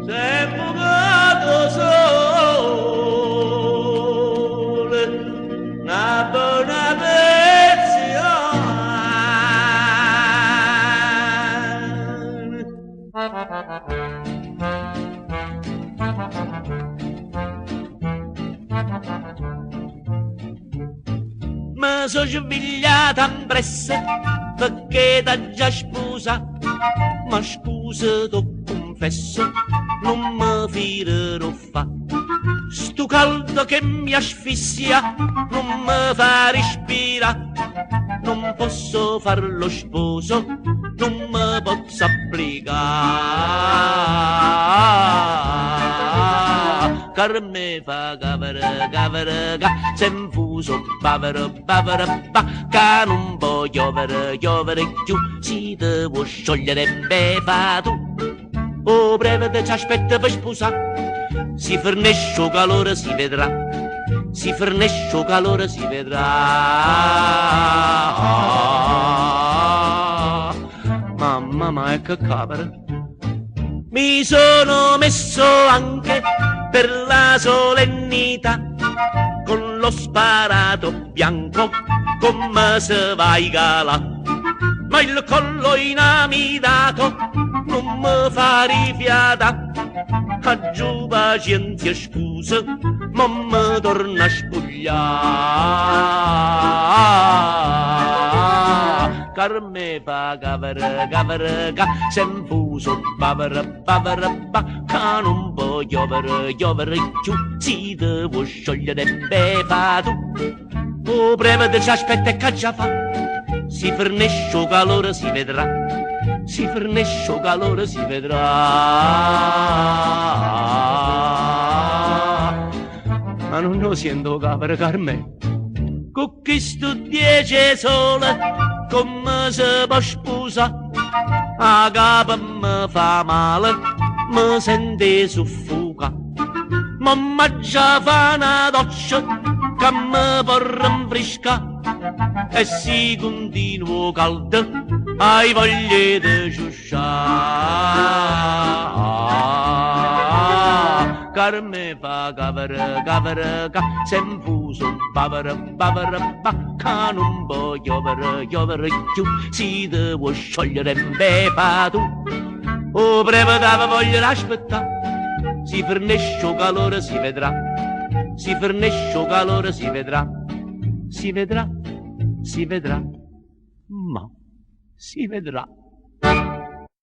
s'è fugato sole, una buona mi sono svegliata in pressa perché t'ha già sposa, ma scusa t'ho confesso, non mi firerò fa. Sto caldo che mi asfissia non mi fa respirare, non posso far lo sposo, non mi posso applicare. Car me fa cavere, cavere, ca, se infuso, bavere, bavere, ba, ca non può piovere, piovere più, si devo sciogliere, beva tu. O breve te ci aspetta per sposare, si fornisce calore si vedrà, si fornisce calore si vedrà. Mamma mia che capere, mi sono messo anche per la solennità con lo sparato bianco come se vai gala, ma il collo inamidato non mi fa rifiata. Aggiù pazienza e scusa, ma mi torna a spogliare. Car me fa cavere, cavere, ca, se infuso, bavere, bavere, ba, ca non può piovere, piovere più, si devo sciogliere, beva tu. O breve te ci aspetta e che già fa, si fornisce calore si vedrà, si fornisce calore si vedrà. Ma non lo sento capere Carme, con chi sto 10 sole, come se può sposa, a capo mi fa male, mi sente soffoca, ma già fa una doccia che mi può rinfresca, e si continuo caldo, hai voglia di sciusciare. Car me fa cavere, cavere, ca, se infuso, bavere, bavere, ba, ca non può piovere, piovere più, si devo sciogliere, beva tu. O breve dava voglia d'aspettare, si fornisce calore si vedrà, si fornisce calore si vedrà, si vedrà, si vedrà, ma si vedrà.